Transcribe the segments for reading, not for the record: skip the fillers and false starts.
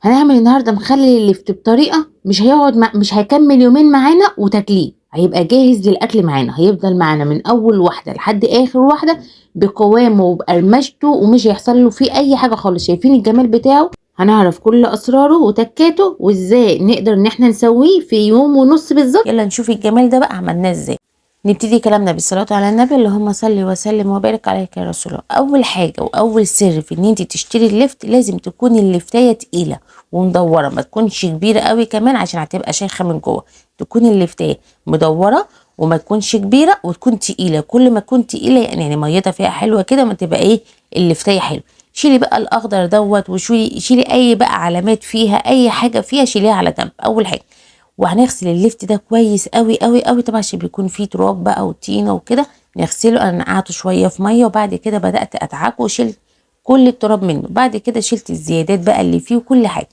هنعمل النهارده مخلل اللفت بطريقة مش هيقعد مش هيكمل يومين معانا وتاكليه، هيبقى جاهز للأكل معانا، هيفضل معانا من أول واحدة لحد آخر واحدة بقوامه وبقرمشته ومش هيحصل له فيه أي حاجة خالص. شايفين الجمال بتاعه؟ هنعرف كل أسراره وتكاته وإزاي نقدر إن احنا نسويه في يوم ونص بالظبط. يلا نشوف الجمال ده بقى عملناه إزاي. نبتدي كلامنا بالصلاة على النبي، اللهم صل وسلم وبارك عليك يا رسول الله. اول حاجة واول سر في ان انت تشتري اللفت، لازم تكون اللفتاية تقيلة ومدورة، ما تكونش كبيرة قوي كمان عشان هتبقى شيخة من جوه. تكون اللفتاية مدورة وما تكونش كبيرة وتكون تقيلة. كل ما تكون تقيلة يعني ميتها فيها حلوة كده، ما تبقى ايه اللفتاية حلوة. شيلي بقى الاخضر دوت شيلي اي بقى علامات فيها، اي حاجة فيها شيليها على جنب اول حاجة. وهنغسل اللفت ده كويس قوي قوي قوي، طبعا عشان بيكون فيه تراب بقى وطينه وكده. نغسله، انا نقعته شويه في ميه وبعد كده بدات ادعكه وشلت كل التراب منه. بعد كده شلت الزيادات بقى اللي فيه وكل حاجه،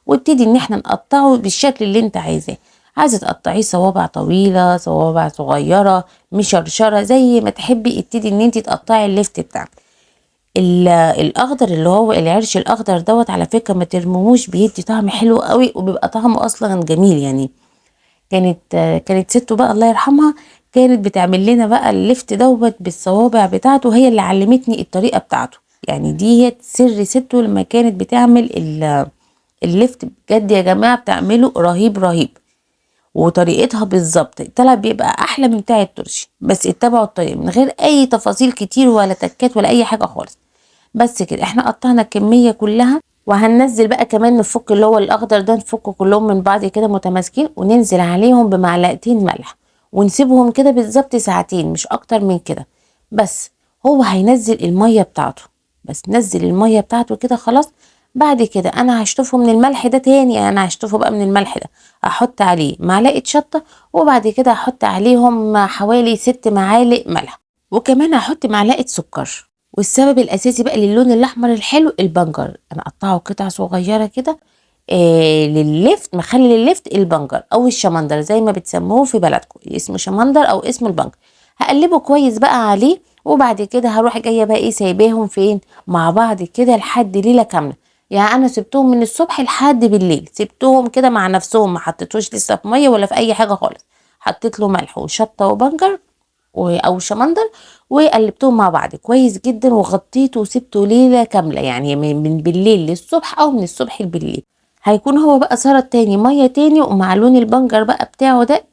وابتدي ان احنا نقطعه بالشكل اللي انت عايزاه. عايزه تقطعيه صوابع طويله، صوابع صغيره، مشرشره، زي ما تحبي. ابتدي ان انت تقطعي اللفت بتاعك. الاخضر اللي هو العرش الاخضر دوت، على فكره ما ترموهوش، بيدي طعم حلو قوي وبيبقى طعمه اصلا جميل يعني. كانت سته بقى الله يرحمها، كانت بتعمل لنا بقى اللفت دوت بالصوابع بتاعته، هي اللي علمتني الطريقه بتاعته. يعني دي هي سر سته لما كانت بتعمل اللفت. بجد يا جماعه بتعمله رهيب رهيب، وطريقتها بالظبط طلع بيبقى احلى من بتاع الترشي. بس اتبعوا الطريقه من غير اي تفاصيل كتير ولا تكات ولا اي حاجه خالص. بس كده احنا قطعنا الكميه كلها، وهننزل بقى كمان نفك اللي هو الاخضر ده، نفكه كلهم من بعض كده متماسكين، وننزل عليهم بمعلقتين ملح ونسيبهم كده بالظبط ساعتين، مش اكتر من كده. بس هو هينزل الميه بتاعته، بس نزل الميه بتاعته كده خلاص. بعد كده انا هشطفه من الملح ده تاني، يعني انا هشطفه بقى من الملح ده، احط عليه معلقه شطه، وبعد كده احط عليهم حوالي 6 معالق ملح، وكمان هحط معلقه سكر. والسبب الاساسي بقى للون الاحمر الحلو البنجر، انا اقطعه قطع صغيره كده. لللفت، مخلي اللفت البنجر او الشمندر زي ما بتسموه في بلدكم، اسمه شمندر او اسمه البنجر. هقلبه كويس بقى عليه، وبعد كده هروح جايه بقى ايه سايباهم فين مع بعض كده لحد ليله كامله. يعني انا سبتهم من الصبح لحد بالليل، سبتهم كده مع نفسهم، ما حطيتوش لسه في ميه ولا في اي حاجه خالص. حطيت له ملح وشطه وبنجر او شمندر، وقلبتهم مع بعض كويس جدا، وغطيته وسبته ليله كامله، يعني من بالليل للصبح او من الصبح بالليل. هيكون هو بقى سرد تاني ميه تاني، ومع لون البنجر بقى بتاعه ده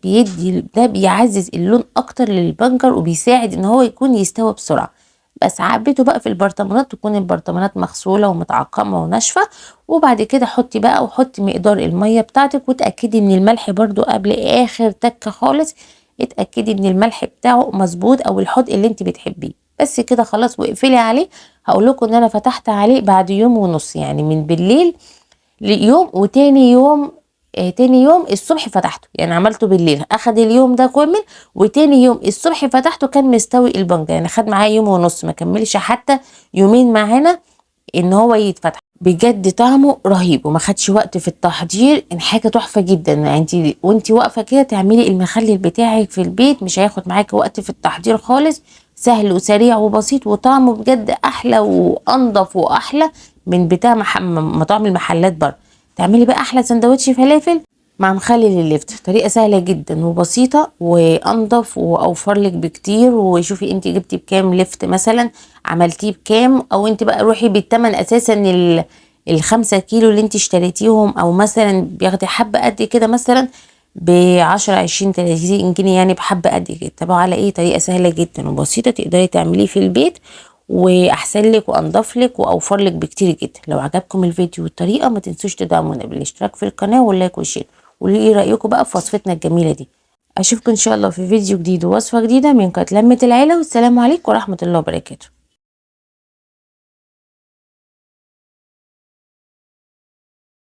ده بيعزز اللون اكتر للبنجر، وبيساعد ان هو يكون يستوي بسرعه. بس عبيته بقى في البرطمانات، تكون البرطمانات مغسوله ومتعقمه وناشفه. وبعد كده حطي بقى وحطي مقدار الميه بتاعتك، وتاكدي من الملح برضو قبل اخر تكه خالص. اتاكدي ان الملح بتاعه مظبوط او الحدق اللي انت بتحبيه. بس كده خلاص واقفلي عليه. هقول لكم ان انا فتحت عليه بعد يوم ونص، يعني من بالليل ليوم، وتاني يوم تاني يوم الصبح فتحته. يعني عملته بالليل اخد اليوم ده كامل، وتاني يوم الصبح فتحته كان مستوي البنجر. يعني خد معايا يوم ونص، ما كملش حتى يومين معانا ان هو يتفتح. بجد طعمه رهيب وما خدش وقت في التحضير، ان حاجه تحفه جدا. يعني انت وانت واقفه كده تعملي المخلل بتاعك في البيت، مش هياخد معاكي وقت في التحضير خالص. سهل وسريع وبسيط، وطعمه بجد احلى وانضف واحلى من بتاع مطاعم المحلات بره. تعملي بقى احلى سندوتش فلافل مع مخلل اللفت. طريقه سهله جدا وبسيطه وانضف واوفر لك بكتير. وشوفي انت جبتي بكام لفت مثلا، عملتيه بكام، او انت بقى روحي بالتمن اساسا ال5 كيلو اللي انت اشتريتيهم، او مثلا بياخدي حبه قد كده مثلا ب10 20 30 جنيه، يعني بحبه قد كده. طبعا على ايه، طريقه سهله جدا وبسيطه تقدري تعمليه في البيت، واحسن لك وانضف لك واوفر لك بكتير جدا. لو عجبكم الفيديو والطريقه ما تنسوش تدعمونا بالاشتراك في القناه واللايك والشير. قولوا لي ايه رايكم بقى في وصفتنا الجميله دي. اشوفكم ان شاء الله في فيديو جديد ووصفه جديده من قناه لمة العيله، والسلام عليكم ورحمه الله وبركاته.